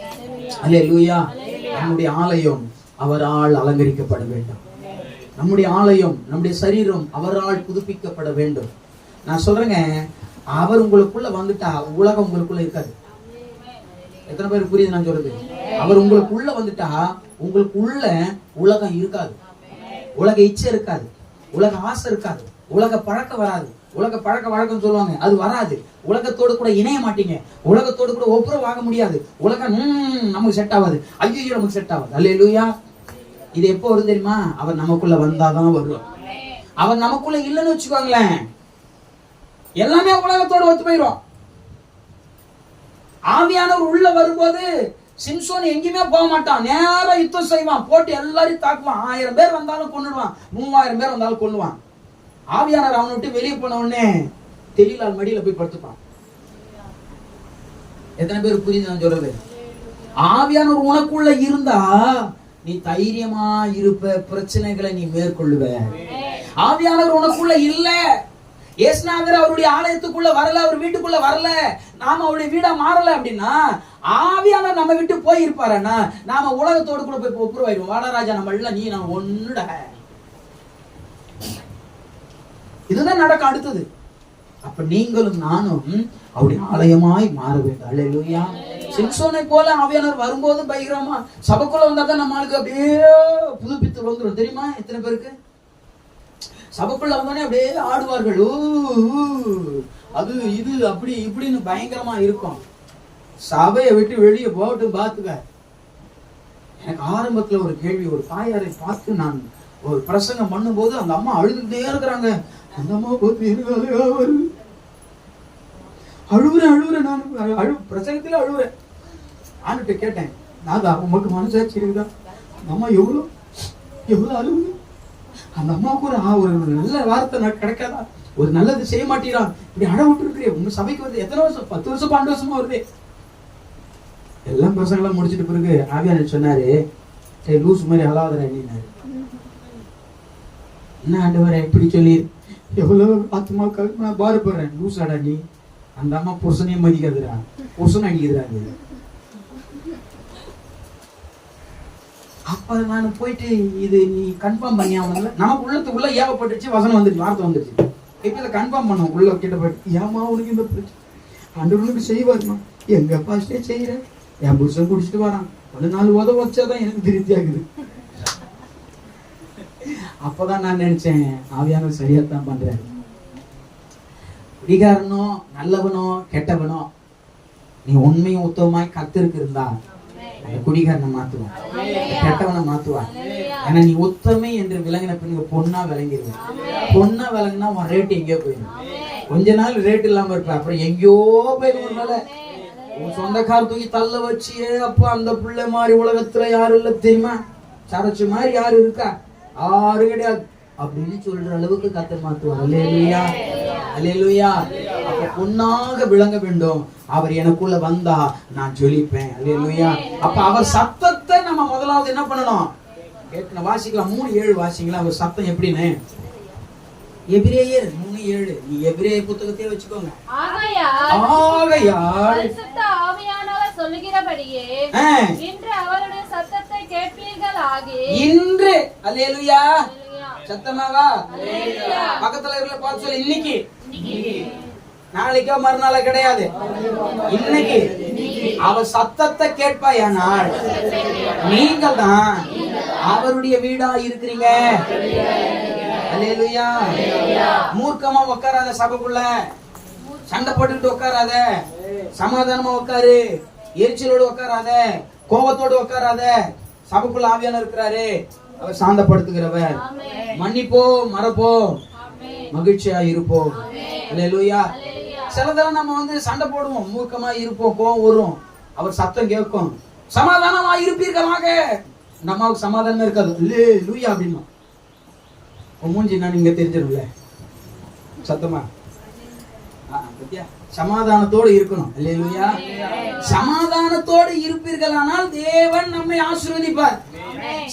அல்லேலூயா. நம்முடைய ஆலயம் அவரால் அலங்கரிக்கப்பட வேண்டும். நம்முடைய ஆலயம், நம்முடைய சரீரம் அவரால் புதுப்பிக்கப்பட வேண்டும். நான் சொல்றேங்க, அவர் உங்களுக்குள்ள வந்துட்டா உலகம் உங்களுக்குள்ள இருக்காது. எத்தனை பேருக்கு புரியுது நான் சொல்றது? அவர் உங்களுக்குள்ள வந்துட்டா உங்களுக்குள்ள உலகம் இருக்காது, உலக இச்சை இருக்காது, உலக ஆசை இருக்காது, உலக பழக்கம் வராது. உலக பழக்க வழக்கம் சொல்லுவாங்க, அது வராது. உலகத்தோடு கூட இணைய மாட்டீங்க, உலகத்தோடு கூட ஒப்புரவு ஆக முடியாது. உலகம் நமக்கு செட் ஆகாது, ஐயோ நமக்கு செட் ஆகாது. அல்லேலூயா. இது எப்போ வரும் தெரியுமா? அவர் நமக்குள்ள வந்தாதான் வரும். அவர் நமக்குள்ள இல்லைன்னு வச்சுக்கோங்களேன், எல்லாமே உலகத்தோடு ஒத்து போயிடும். ஆவியானவர் உள்ள வரும்போது சிம்சோன் எங்கேயுமே போக மாட்டான், நேரா யுத்தம் செய்வான், போட்டு எல்லாரையும் தாக்குவான். 1000 பேர் வந்தாலும் கொன்னுடுவான், 3000 பேர் வந்தாலும் கொல்லுவான். ஆவியானவர் அவனை விட்டு வெளியே போன உடனே தெரியலால் மடியில போய் படுத்துப்பான். எத்தனை பேர் புரியுது நான் சொல்றது? ஆவியானவர் உனக்குள்ள இருந்தா நீ தைரியமா இருப்ப, பிரச்சனைகளை நீ மேற்கொள்ளுவ. ஆவியானவர் உனக்குள்ள இல்ல, இயேசுநாதர் அவருடைய ஆலயத்துக்குள்ள வரல, அவர் வீட்டுக்குள்ள வரல, நாம அவருடைய வீடா மாறல அப்படின்னா ஆவியானவர் நம்ம விட்டு போயிருப்பாருன்னா நாம உலகத்தோடு கூட போய் ஒப்புரவாயிடுவோம். வாடராஜா நம்ம எல்லாம் நீ நான் ஒண்ணுட, இதுதான் நடக்கும் அடுத்தது. அப்ப நீங்களும் நானும் அவருடைய ஆலயமாய் மாற வேண்டும். அல்லேலூயா. சிம்சோனை போல ஆவியானவர் வரும்போது பயங்கரமா சபைக்குள்ள வந்தாதான் நம்மளுக்கு அப்படியே புதுப்பித்து வந்துடும். தெரியுமா எத்தனை பேருக்கு? சபைக்குள்ள வந்தோடனே அப்படியே ஆடுவார்கள், அது இது அப்படி இப்படின்னு பயங்கரமா இருக்கும். சபையை விட்டு வெளியே போகட்டும் பாத்துக்க. எனக்கு ஆரம்பத்துல ஒரு கேள்வி, ஒரு தாயாரை பார்த்து நான் ஒரு பிரசங்கம் பண்ணும் போது அந்த அம்மா அழுதுகிட்டே இருக்கிறாங்க. அந்த அம்மா அழுவுறேன், நான் பிரசங்கத்துல அழுவுறேன். ஆண்டுகிட்ட கேட்டேன், நான் உமக்கு மனசாட்சி இருக்குதா? அந்த அம்மா எவ்வளவு அழுவுது. அந்த அம்மாவுக்கு ஒரு நல்ல வார்த்தை கிடைக்காதா? ஒரு நல்லது செய்ய மாட்டீரான், இப்படி அழ விட்டு இருக்கிறே. உங்க சபைக்கு வருது எத்தனை வருஷம்? 10 வருஷம் 12 வருஷமா வருது. எல்லாம் பசங்களாம் முடிச்சிட்டு பிறகு ஆவியானவர் சொன்னாரு, சரி லூஸ் மாதிரி அழாதரா நீனாரு. என்ன ஆண்டவரே இப்படி சொல்லி எவ்வளவு ஆத்மாக்களுக்கு நான் பாடுபடுறேன். லூஸ் ஆடா நீ. அந்த அம்மா புருஷனையும் மதிக்காதுடா, புருஷன் அடிக்கிறாங்க. அப்ப நான் போயிட்டு இது நீ கன்ஃபார்ம் பண்ணியாமல நமக்கு உள்ளத்துக்குள்ள ஏவப்பட்டுச்சு, வசனம் வந்துருச்சு, வார்த்தை வந்துருச்சு. இப்ப இதை கன்ஃபார்ம் பண்ணோம் உள்ள கிட்ட போயிட்டு, ஏமா உனக்கு இந்த பிரச்சனை? ஆண்டவனுக்கு செய்வாருமா? எங்க பாஸ்டே செய்யறேன், என் புருஷன் குடிச்சிட்டு வரான், 1 நாள் வச்சாதான் எனக்கு திருப்தி ஆகுது. அப்பதான் நான் நினைச்சேன், ஆவியானவர் சரியாத்தான் பண்றாரு. குடிகாரனோ நல்லவனோ கெட்டவனோ நீ உண்மையும் உத்தவமாய் கர்த்தருக்கு இருந்தா அந்த குடிகாரனை மாத்துவான், கெட்டவனை மாத்துவான். ஏன்னா நீ உத்தமை என்று விளங்கின பிறகு பொண்ணா விளங்கிடுவேன். பொண்ணா விளங்கினா உன் ரேட் எங்கேயோ போயிடும். கொஞ்ச நாள் ரேட் இல்லாம இருப்ப, அப்புறம் எங்கேயோ போயிடும். ஒரு வேலை உன் சொந்தக்கார தூக்கி தள்ள வச்சியே, அப்ப அந்த பிள்ளை மாதிரி உலகத்துல யாரும் இல்ல தெரியுமா, சரச்சு மாதிரி யாரு இருக்கா? யாரும் கிடையாது அப்படின்னு சொல்ற அளவுக்கு கர்த்தர் மாத்துவார். அல்லேலூயா, அல்லேலூயா. அப்ப பொன்னாக விளங்க வேண்டும். அவர் எனக்குள்ள வந்தா நான் ஜொலிப்பேன். அல்லேலூயா. அப்ப அவர் சத்தத்தை நம்ம முதலாவது என்ன பண்ணணும்? கேட்கணும். வாசிக்கலாம், 3:7 வாசிக்கலாம். அவர் சத்தம் எப்படின்னு எபிரேயர் 3:7. நீ எபிரேயர் புத்தகத்தையே வச்சுக்கோங்க. ஆகையால் பரிசுத்த ஆவியானவர் சொல்லுகிறபடியே இன்று அவருடைய சத்தத்தை கேட்பீர்களாகி. இன்று அல்லேலூயா. சத்தமாவா? பக்கத்துல இருக்கிற பார்த்து சொல்லு, இன்னைக்கு. நாளைக்கோ மறுநாளோ கிடையாது, இன்னைக்கு அவர் சத்தத்தை கேட்பாயானால் நீங்கள் தான் அவருடைய வீடா இருக்கிறீங்க. அல்லேலூயா. மூர்க்கமா உட்காராத, சபைக்குள்ள சண்டை போட்டுக்கிட்டு உட்காராத, சமாதானமா உட்காரு. எரிச்சலோடு உட்காராத, கோபத்தோடு உட்காராத. சபைக்குள்ள ஆவியானவர் இருக்கிறாரு, அவர் சாந்தப்படுத்துகிறவர். மன்னிப்போ மறப்போ, மகிழ்ச்சியா இருப்போம். அல்லேலூயா. சிலதெல்லாம் நம்ம சண்டை போடுவோம், மூர்க்கமா இருப்போம், கோவம் வரும், அவர் சத்தம் கேட்கும், சமாதானமா இருப்பீர்களாக. நம்மளுக்கு சமாதானம் இருக்காது, அல்லேலூயா அப்படின்னா மூஞ்சி நான் இங்க தெரிஞ்சிடும்ல சத்தமா. சமாதானத்தோடு இருக்கணும். அல்லேலூயா. சமாதானத்தோடு இருப்பீர்களானால் தேவன் நம்மை ஆசீர்வதிப்பார்.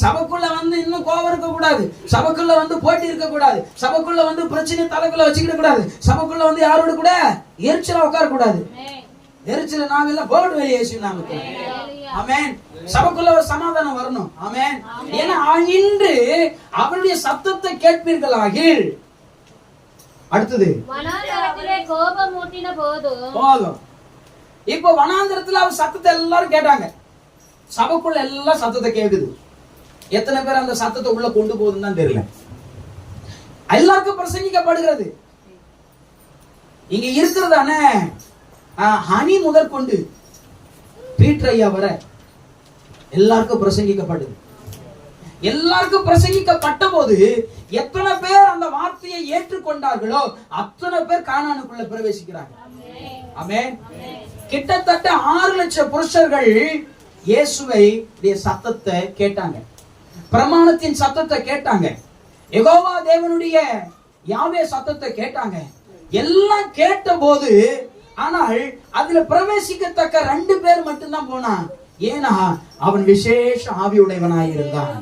சபைக்குள்ள இன்னும் கோபம் இருக்க கூடாது, சபைக்குள்ள போட்டி இருக்க கூடாது, சபைக்குள்ள பிரச்சனை தலைக்குள்ள வச்சுக்கிட கூடாது, சபைக்குள்ள யாரோட கூட எரிச்சலா உட்கார கூடாது. எரிச்சல நாவெல்லாம் போட்டு வெளியே நாமக்கு. ஆமென். சபைக்குள்ள ஒரு சமாதானம் வரணும். ஆமென். ஏன்னா இன்று அவருடைய சத்தத்தை கேட்பீர்களாகில். அடுத்தது வனாந்தரத்திலே கோபம் ஊட்டின போதும். இப்போ வனாந்தரத்துல அவர் சத்தத்தை எல்லாரும் கேட்டாங்க, சபைக்குள்ள எல்லாம் சத்தத்தை கேக்குது. எத்தனை பேர் அந்த சத்தத்தை உள்ள கொண்டு போகுதுன்னு தான் தெரியல. எல்லாருக்கும் பிரசங்கிக்கப்படுகிறது. இங்க இருக்கிறதானே ஹனி முதற்கொண்டு பீட்டர் ஐயா வர எல்லாருக்கும் பிரசங்கிக்கப்படுது. எல்லாருக்கும் பிரசங்கிக்கப்பட்ட போது எத்தனை பேர் அந்த வார்த்தையை ஏற்றுக்கொண்டார்களோ அத்தனை பேர் கானானுக்குள்ள பிரவேசிக்கிறாங்க. ஆமென். கிட்டத்தட்ட 6 லட்சம் புருஷர்கள் இயேசுவை சத்தத்தை கேட்டாங்க, பிரமாணத்தின் சத்தத்தை கேட்டாங்க, யெகோவா தேவனுடைய யாவே சத்தத்தை கேட்டாங்க. எல்லாம் கேட்ட போது ஆனால் அதுல பிரவேசிக்கத்தக்க 2 பேர் மட்டும்தான் போனான். ஏன்னா அவன் விசேஷ ஆவியுடையவனாய் இருந்தான்,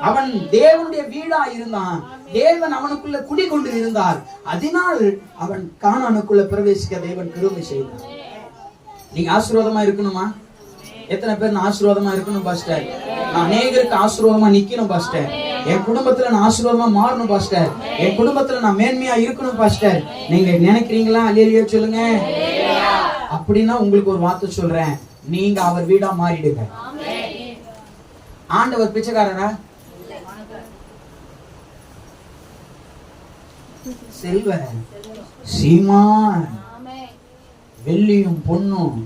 அவன் தேவனுடைய வீடா இருந்தான், தேவன் அவனுக்குள்ள குடிகொண்டு இருந்தார். அதனால் அவன் கானானுக்குள்ள பிரவேசிக்க தேவன் கிருபை செய்தார். நீங்க ஆசீர்வாதமா இருக்கணுமா? எத்தனை பேர் நான் ஆசீர்வாதமா இருக்கணும் பாஸ்டர், நான் அநேகருக்கு ஆசீர்வாதமா நிக்கணும் பாஸ்டர், என் குடும்பத்துல நான் ஆசீர்வாதமா மாறணும் பாஸ்டர், என் குடும்பத்துல நான் மேன்மையா இருக்கணும் பாஸ்டர், நீங்க நினைக்கிறீங்களா? அல்லேலூயா சொல்லுங்க. அப்படின்னா உங்களுக்கு ஒரு வார்த்தை சொல்றேன், நீங்க அவர் வீடா மாறிடுங்க. ஆண்டவர் பிச்சைக்காரரா? செல்வ சீமான் வெள்ளியும் பொன்னும்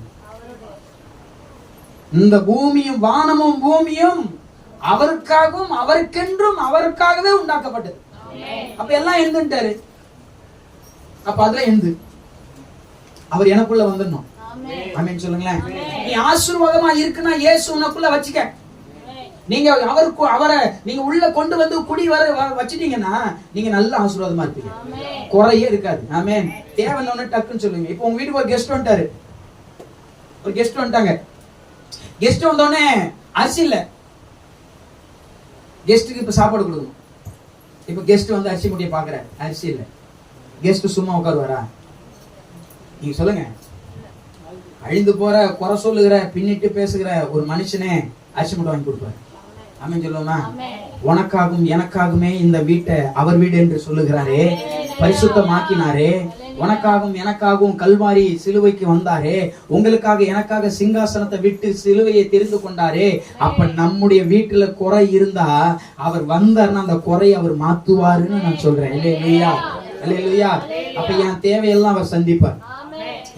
இந்த பூமியும் வானமும் பூமியும் அவருக்காகவும் அவருக்கென்றும் அவருக்காகவே உண்டாக்கப்பட்டது. அப்ப எல்லாம் எழுந்துட்டாரு. அப்ப அதுல எழுந்து அவர் எனக்குள்ள வந்துடணும். ஆமென் சொல்லுங்களேன். நீ ஆசீர்வாதமா இருக்குன்னா இயேசு உனக்குள்ள வச்சுக்க. நீங்க அவரை நீங்க உள்ள கொண்டு குடி வர வச்சிட்டீங்கன்னா நீங்க நல்ல ஆசீர்வாதமா இருப்பீங்க, குறையே இருக்காது. ஆமென். தேவையில்லை டக்குன்னு சொல்லுங்க. இப்போ உங்க வீட்டுக்கு ஒரு கெஸ்ட் வந்துட்டாரு, ஒரு கெஸ்ட் வந்துட்டாங்க. கெஸ்ட் வந்தோடனே அரிசி இல்ல, கெஸ்டுக்கு இப்ப சாப்பாடு கொடுக்கணும். இப்ப கெஸ்ட் அரிசி முட்டிய பாக்குற, அரிசி இல்ல, கெஸ்ட் சும்மா உட்காருவாரா? நீங்க சொல்லுங்க. அழிந்து போற, குறை சொல்லுகிற, பின்னிட்டு பேசுகிற ஒரு மனுஷனே அரிசி மூட்டை வாங்கி கொடுப்பாரு. ஆமென் சொல்லுவோமா? உனக்காகவும் எனக்காகவுமே இந்த வீட்டை அவர் வீடு என்று சொல்லுகிறாரே, பரிசுத்தமாக்கினாரே, உனக்காகவும் எனக்காகவும் கல்வாரி சிலுவைக்கு வந்தாரே, உங்களுக்காக எனக்காக சிங்காசனத்தை விட்டு சிலுவையை தெரிந்து கொண்டாரே. அப்ப நம்முடைய வீட்டுல குறை இருந்தா அவர் வந்தாருன்னா அந்த குறையை அவர் மாத்துவாருன்னு நான் சொல்றேன். இல்லையா? இல்லையா? அப்ப என் தேவையெல்லாம் அவர் சந்திப்பார்,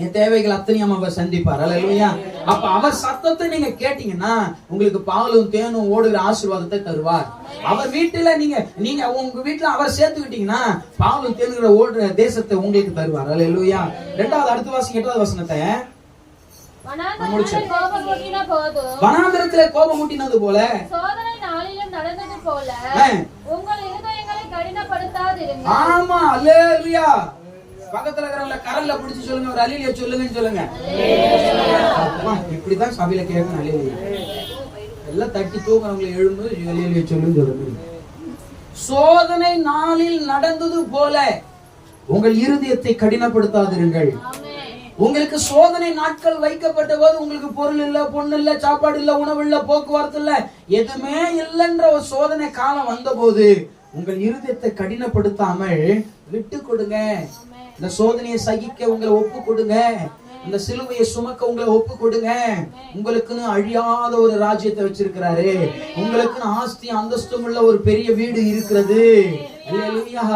என் தேவைகள் அத்தனையும் அவர் சந்திப்பார். அல்லேலூயா. அப்ப அவர் சத்தத்தை நீங்க கேட்டீங்கன்னா உங்களுக்கு பாலும் தேனும் ஓடுகிற ஆசீர்வாதத்தை தருவார். அவர் வீட்டுல நீங்க உங்க வீட்டுல அவர் சேர்த்துக்கிட்டீங்கன்னா பாலும் தேனுகிற ஓடுற தேசத்தை உங்களுக்கு தருவார். அல்லேலூயா. 2வது அடுத்த வாசிங்க 8வது வசனத்தை. வனாந்தரத்திலே கோபம் ஊட்டினது போல சோதனை நாளிலும் நடந்தது போல உங்கள் இருதயங்களை கடினப்படுத்தாதிருங்கள். ஆமா. அல்லேலூயா. பக்கத்துல இருக்கிறவங்கள கரல்ல பிடிச்சு சொல்லுங்க, ஒரு அல்லேலூயா சொல்லுங்கன்னு சொல்லுங்க. இப்படிதான் சபையில கேட்கணும். அல்லேலூயா. எல்லாம் தட்டி தூங்குறவங்களை எழுந்து அல்லேலூயா சொல்லுன்னு சொல்லுங்க. சோதனை நாளில் நடந்தது போல உங்கள் இருதயத்தை கடினப்படுத்தாதிருங்கள். உங்களுக்கு சோதனை நாட்கள் வைக்கப்பட்ட போது உங்களுக்கு பொருள் இல்ல, பொண்ணு இல்ல, சாப்பாடு இல்ல, உணவு இல்ல, போக்குவரத்து இல்ல, எதுவுமே இல்லைன்ற ஒரு சோதனை காலம் வந்த போது உங்கள் இருதயத்தை கடினப்படுத்தாமல் விட்டு கொடுங்க. இந்த சோதனையை சகிக்க உங்களை ஒப்பு கொடுங்க, இந்த சிலுவையை சுமக்க உங்களை ஒப்பு கொடுங்க. உங்களுக்குன்னு அழியாத ஒரு ராஜ்யத்தை வச்சிருக்கிறாரு, உங்களுக்குன்னு ஆஸ்தி அந்தஸ்தும் உள்ள ஒரு பெரிய வீடு இருக்கிறது. அல்லேலூயா.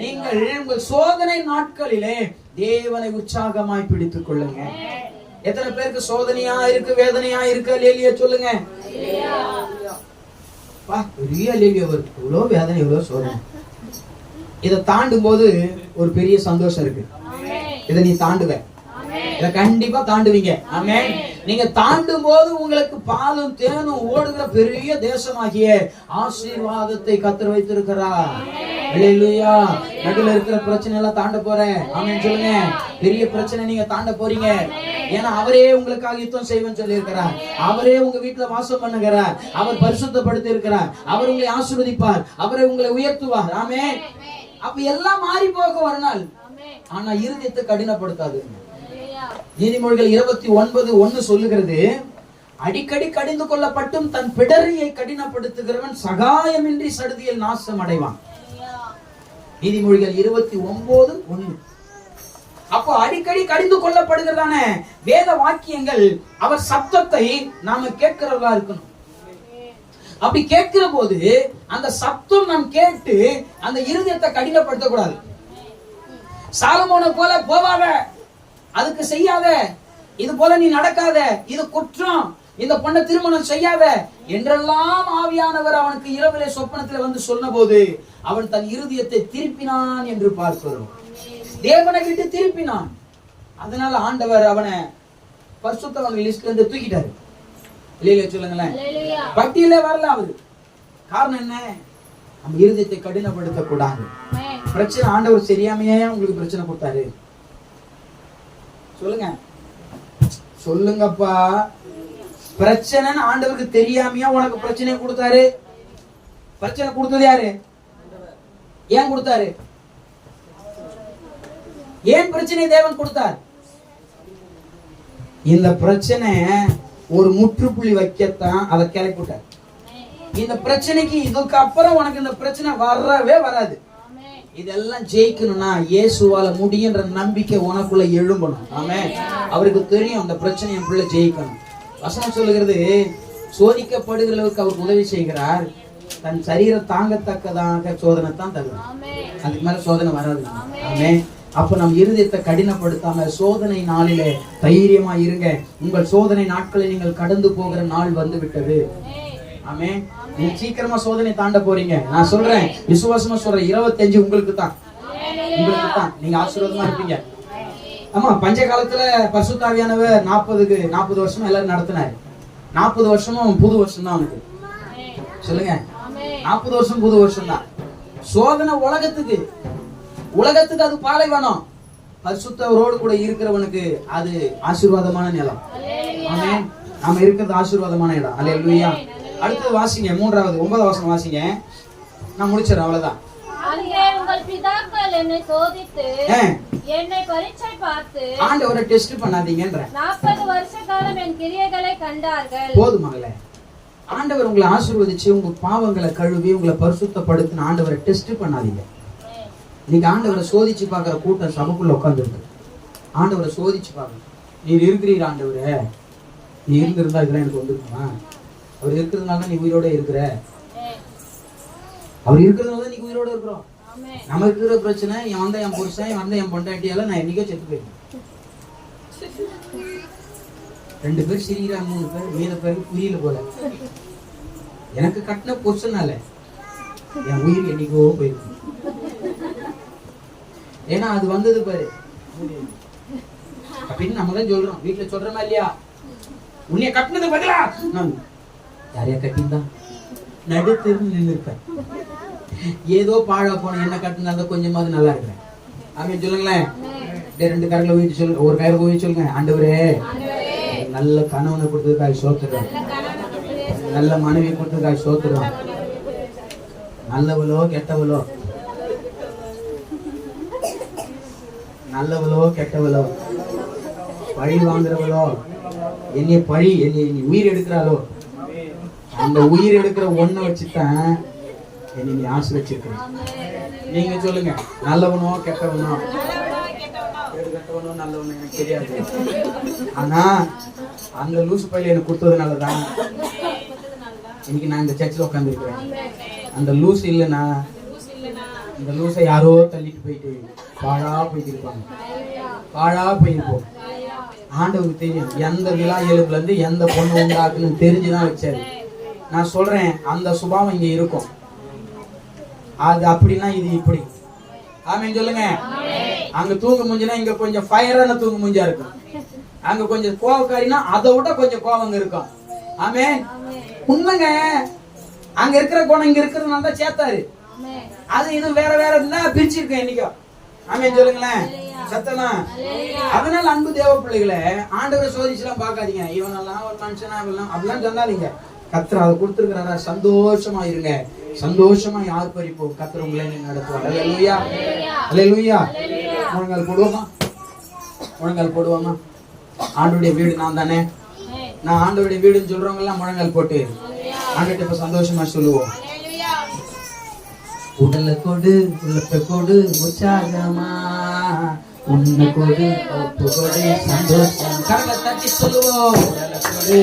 நீங்கள் உங்கள் சோதனை நாட்களிலே தேவனை உற்சாகமாய் பிடித்துக் கொள்ளுங்க. எத்தனை பேருக்கு சோதனையா இருக்கு, வேதனையா இருக்கு? அல்லேலூயா சொல்லுங்க. பெரிய அல்லேலூயா வருது. எவ்வளவு வேதனை, எவ்வளவு சோதனை. இதை தாண்டும் போது ஒரு பெரிய சந்தோஷம் இருக்கு. இதை நீ தாண்டுவ, இதை கண்டிப்பா தாண்டுவீங்க. ஆமென். நீங்க தாண்டும் போது உங்களுக்கு பாலும் தேனும் ஓடுகிற பெரிய தேசமாகிய ஆசீர்வாதத்தை கர்த்தர் வைத்திருக்கிறார். அல்லேலூயா. நடுவுல இருக்கிற பிரச்சனை எல்லாம் தாண்ட போறேன். ஆமென் சொல்லுங்க. பெரிய பிரச்சனை நீங்க தாண்ட போறீங்க. ஏன்னா அவரே உங்களுக்காக யுத்தம் செய்வேன்னு சொல்லி இருக்கிறார். அவரே உங்க வீட்டுல வாசம் பண்ணுகிறார். அவர் பரிசுத்தப்படுத்தி இருக்கிறார். அவர் உங்களை ஆசீர்வதிப்பார். அவரை உங்களை உயர்த்துவார். ஆமென். அப்ப எல்லாம் மாறி போக ஒரு நாள். ஆனா இருதயத்தை கடினப்படுத்தாது. நீதிமொழிகள் 29:1 சொல்லுகிறது, அடிக்கடி கடிந்து கொள்ளப்பட்டும் தன் பிடரியை கடினப்படுத்துகிறவன் சகாயமின்றி சடுதியில் நாசம் அடைவான். நீதிமொழிகள் 29:1. அப்போ அடிக்கடி கடிந்து கொள்ளப்படுகிறதான வேத வாக்கியங்கள் அவர் சத்தத்தை நாம கேட்கிறவர்களா இருக்கணும். அப்படி கேட்கிற போது அந்த சத்தம் நாம் கேட்டு அந்த இருதயத்தை கடினப்படுத்த கூடாது. சாலமோனை போல போவாத, அதுக்கு செய்யாத, இது போல நீ நடக்காத, இது குற்றம், இந்த பொண்ணை திருமணம் செய்யாத என்றெல்லாம் ஆவியானவர் அவனுக்கு இரவிலே சொப்பனத்தில் வந்து சொன்ன போது அவன் தன் இருதயத்தை திருப்பினான் என்று பார்க்கிறோம். தேவனை விட்டு திருப்பினான். அதனால ஆண்டவர் அவனை பரிசுத்தவான்கள் லிஸ்ட்ல இருந்து தூக்கிட்டாரு. இல்லையா சொல்லுங்களேன். பட்டியலே வரல அவரு. காரணம் என்ன? நம்ம இருதயத்தை கடினப்படுத்த கூடாது. பிரச்சனை ஆண்டவர் சரியாமையே உங்களுக்கு பிரச்சனை கொடுத்தாரு. சொல்லுங்க சொல்லுங்கப்பா. பிரச்சனைன்னு ஆண்டவருக்கு தெரியாமையா உனக்கு பிரச்சனை கொடுத்தாரு? பிரச்சனை கொடுத்தது யாரு? ஏன் கொடுத்தாரு? ஏன் பிரச்சனை தேவன் கொடுத்தார்? இந்த பிரச்சனை ஒரு முற்றுப்புள்ளி வைக்கத்தான் அதை கிளப்பிட்டார். இந்த பிரச்சனைக்கு இதுக்கு அப்புறம் உனக்கு இந்த பிரச்சனை வரவே வராது. இதெல்லாம் ஜெயிக்கணும்னா இயேசுவால முடியுன்ற நம்பிக்கை உனக்குள்ள எழும்பணும். ஆமென். அவருக்கு தெரியும் அந்த பிரச்சனை என் பிள்ளை ஜெயிக்கணும். வசனம் சொல்லுகிறது, சோதிக்கப்படுகிறவருக்கு அவர் உதவி செய்கிறார், தன் சரீரம் தாங்கத்தக்கதாக சோதனை தான் தரும். அதுக்கு மேல சோதனை வராது. ஆமென். அப்ப நம்ம இருதயத்தை கடினப்படுத்தாம சோதனை நாளிலே தைரியமா இருங்க. உங்கள் சோதனை நாட்களை நீங்கள் கடந்து போகிற நாள் வந்து விட்டது. ஆமென். நீங்க சீக்கிரமா சோதனை தாண்ட போறீங்க. நான் சொல்றேன், விசுவாசமா சொல்றேன், 25 உங்களுக்கு தான். உங்களுக்கு தான். நீங்க ஆசீர்வாதமா இருப்பீங்க. ஆமா, பஞ்ச காலத்துல பரிசுத்த ஆவியானவர் 40 வருஷம் எல்லாரும் நடத்தினாரு. 40 வருஷமும் புது வருஷம் தான் அவனுக்கு. சொல்லுங்க, 40 வருஷம் புது வருஷம் தான். சோதனை உலகத்துக்கு அது பாலைவனம். பரிசுத்தவரோடு கூட இருக்கிறவனுக்கு அது ஆசீர்வாதமான நிலம். ஆமென். நாம இருக்கிறது ஆசீர்வாதமான இடம். அல்லேலூயா. அடுத்தது வாசிங்க, 3வது 9வது வசனம் வாசிங்க. நான் முடிச்சிடறேன், அவ்வளவுதான். அங்கே உங்கள் பிதாக்கள் என்னை சோதித்து என்னை பரீட்சை பார்த்து ஆண்டவரை டெஸ்ட் பண்ணாதீங்கன்ற 40 வருஷ காலம் என் கிரியைகளை கண்டார்கள். போதும் மகளே. ஆண்டவர் உங்களை ஆசீர்வதிச்சு உங்க பாவங்களை கழுவி உங்களை பரிசுத்தப்படுத்தின ஆண்டவரை டெஸ்ட் பண்ணாதீங்க. நீங்க ஆண்டவரை சோதிச்சு பாக்குற கூட்டம் சபைக்குள்ள உட்கார்ந்துருக்கு. ஆண்டவரை சோதிச்சு பாக்கணும். நீர் இருக்கிறீர் ஆண்டவரே, நீ இருந்திருந்தா இதெல்லாம் எனக்கு வந்துருக்குமா? அவர் இருக்கிறதுனால நீ உயிரோட இருக்கிற. அவர் இருக்கிறதுனால நீ உயிரோட இருக்கிறோம். நமக்கு இருக்கிற பிரச்சனை, என் வந்த என் புருஷன், என் வந்த என் பொண்டாட்டியால நான் என்னைக்கோ செத்து போயிருக்கேன். 2 பேர் சிரிக்கிறாங்க, 3 பேர் மீத பேருக்கு புரியல போல. எனக்கு கட்டின புருஷனால என் உயிர் என்னைக்கோ போயிருக்கு. ஏன்னா அது வந்தது பாரு அப்படின்னு நம்ம தான் சொல்றோம். வீட்டுல சொல்றோமா இல்லையா? உன்னைய கட்டினது பதிலா நான் யாரையா கட்டியிருந்தா நடுத்தெரு நின்று இருப்பேன். ஏதோ பாழா போன என்ன கட்டினா கொஞ்சமாவது நல்லா இருக்கிறேன். அப்படின்னு சொல்லுங்களேன். 2 கரங்களை ஊற்றி சொல்லுங்க, ஒரு கயிறு ஊற்றி சொல்லுங்க, ஆண்டவரே நல்ல கணவனை கொடுத்ததுக்காக சோத்துறோம், நல்ல மனைவி கொடுத்ததுக்காக சோத்துறோம், நல்லவளோ கெட்டவளோ, நல்லவளோ கெட்டவளோ, பழி வாங்குறவளோ, என்னைய நீ உயிர் எடுக்கிறாளோ, அந்த உயிர் எடுக்கிற ஒன்ன வச்சுதான் என்னை நீ ஆசிர்வச்சிருக்க. நீங்க சொல்லுங்க, நல்லவனோ கெட்டவனோ, கெட்டவனோ நல்லவனோ எனக்கு தெரியாது. ஆனா அந்த லூசு பையில எனக்கு கொடுத்ததுனாலதான் இன்னைக்கு நான் இந்த சர்ச்சில் உட்கார்ந்து இருக்கிறேன். அந்த லூஸ் இல்லைன்னா இந்த லூசை யாரோ தள்ளிட்டு போயிட்டு பாழா போயிட்டு இருப்பாங்க, பாழா போயிருப்போம். ஆண்டவருக்கு தெரியும் எந்த விழா எலும்புல இருந்து எந்த பொண்ணு உண்டாக்குன்னு தெரிஞ்சுதான் வச்சாரு. நான் சொல்றேன், அந்த சுபாவம் இங்க இருக்கும். அது அப்படின்னா இது இப்படி. ஆமென் சொல்லுங்க. அங்க தூங்கு மூஞ்சினா இங்க கொஞ்சம் ஃபயரான தூங்கு மூஞ்சா இருக்கும். அங்க கொஞ்சம் கோவக்காரினா அதை விட கொஞ்சம் கோவங்க இருக்கும். ஆமென். உண்மைங்க. அங்க இருக்கிற குணம் இங்க இருக்கிறதுனால தான் சேர்த்தாரு. அது இது வேற வேற இருந்தா பிரிச்சிருக்கேன் என்னைக்கோ. ஆமென் சொல்லுங்களேன். சத்தமா. அதனால அன்பு தேவ பிள்ளைகளை ஆண்டவரை சோதிச்சுலாம் பார்க்காதீங்க. இவனெல்லாம் ஒரு மனுஷனா அப்படிலாம் சொன்னாதீங்க. கர்த்தர் அதை கொடுத்துருக்கிறாரா, சந்தோஷமா இருங்க. சந்தோஷமா யார் பறிப்போம், கர்த்தர் உங்களை நடத்துவார். அல்லேலூயா, அல்லேலூயா. முழங்கால் போடுவோமா, முழங்கால் போடுவோமா. ஆண்டவருடைய வீடு நான் தானே. நான் ஆண்டவருடைய வீடுன்னு சொல்றவங்க எல்லாம் முழங்கால் போட்டு ஆண்டவர்கிட்ட இப்ப சந்தோஷமா சொல்லுவோம். உடல கொடு, உள்ளத்தை கொடு, உற்சாகமா உன்னை கொடு, ஒப்பு கொடு, சந்தோஷம். கரங்களை தட்டி சொல்லுவோம். உடல கொடு,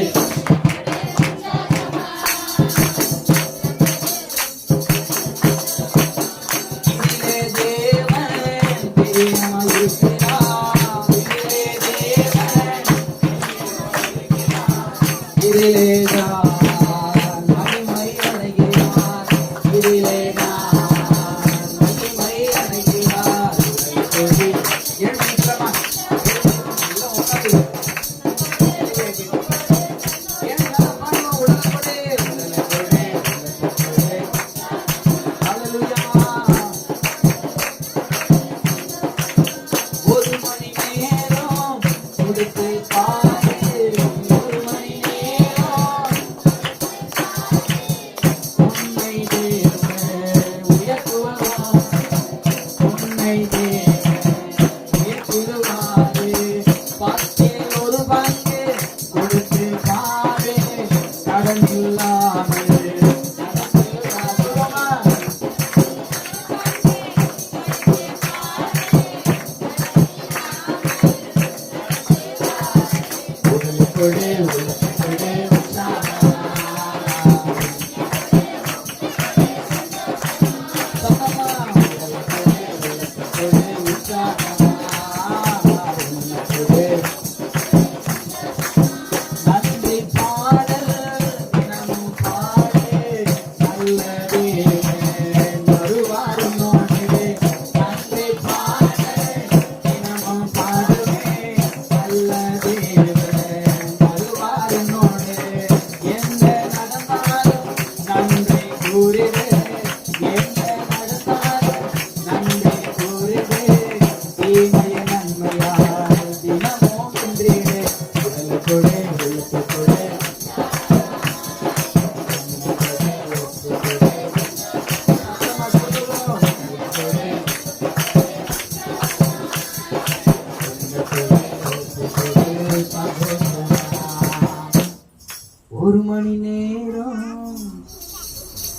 ஒரு மணி நேரம்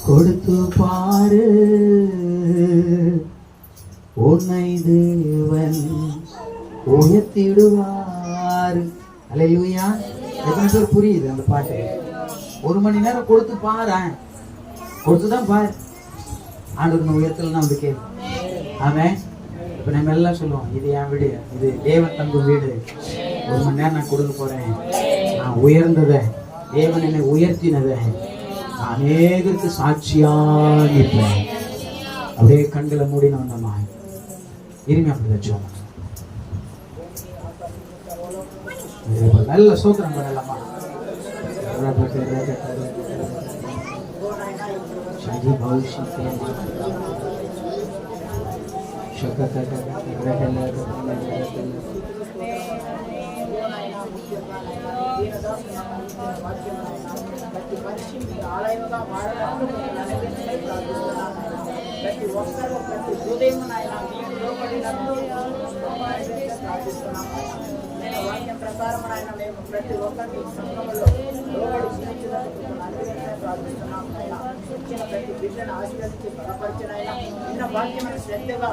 கொடுத்து பாரு, உன்னை தேவன் உயர்த்திடுவார். அல்லேலூயா. எத்தனை பேர் புரியுது அந்த பாட்டு? ஒரு மணி நேரம் கொடுத்து பாரு, கொடுத்துதான் பாரு. ஆண்டவர் உயர்த்தலாம் வந்து கேள்வி. ஆமென். இப்ப நம்ம எல்லாம் சொல்லுவோம், இது என் வீடு, இது தேவன் தங்கும் வீடு. ஒரு மணி நேரம் நான் கொடுக்க போறேன். நான் உயர்ந்தத, தேவன் என்னை உயர்த்தினத அநேகருக்கு சாட்சியா இருப்பேன். அப்படியே கண்களை மூடின வந்தம்மா இனிமே அப்படி வச்சோம். நல்ல சோத்திரம் பண்ணலாமா? ఆలయంగా మారడానికి ప్రతి ఒక్కరూ ప్రతి హృదయం ఆయన మీకు లోపడినట్టు ప్రార్థిస్తున్నాం. నేను వాక్యం ప్రకారం ఆయన మేము ప్రతి ఒక్కరి సంఘంలో లోబడి జీవించినందుకు అందరికీ ప్రార్థిస్తున్నాం. ఆయన ఇచ్చిన ప్రతి బిడ్డను ఆశీర్వదించి బలపరిచిన ఆయన ఇన్న వాక్యమైన శ్రద్ధగా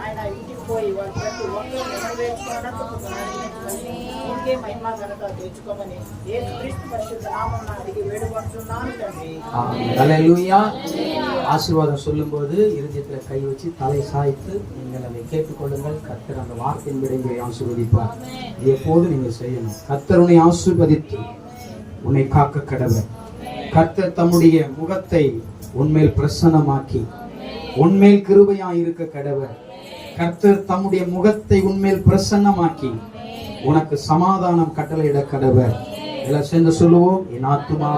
ఆయన ఇంటికి పోయి వాళ్ళు ప్రతి ఒక్కరు నెరవేర్చుకున్నట్టు ఇంకే మహిమా ఘనత తెచ్చుకోమని యేసు క్రీస్తు పరిశుద్ధ నామమున అడిగి వేడుకొంటున్నాను తండ్రి. அல்லேலூயா. ஆசீர்வாதம் சொல்லும்போது இருதயத்துல கை வச்சு தலை சாய்த்து நீங்கள் அதை கேட்டுக்கொள்ளுங்கள். கர்த்தர் அந்த வார்த்தையின் விடைகளை ஆசீர்வதிப்பார். இது எப்போது நீங்க செய்யணும். கர்த்தர் உன்னை ஆசீர்வதித்து உன்னை காக்க கடவர். கர்த்தர் தம்முடைய முகத்தை உன்மேல் பிரசன்னமாக்கி உன்மேல் கிருபையா இருக்க கடவர். கர்த்தர் தம்முடைய முகத்தை உன்மேல் பிரசன்னமாக்கி உனக்கு சமாதானம் கட்டளையிட கடவர். எல்லாம் சேர்ந்து சொல்லுவோம். என் ஆத்துமாவே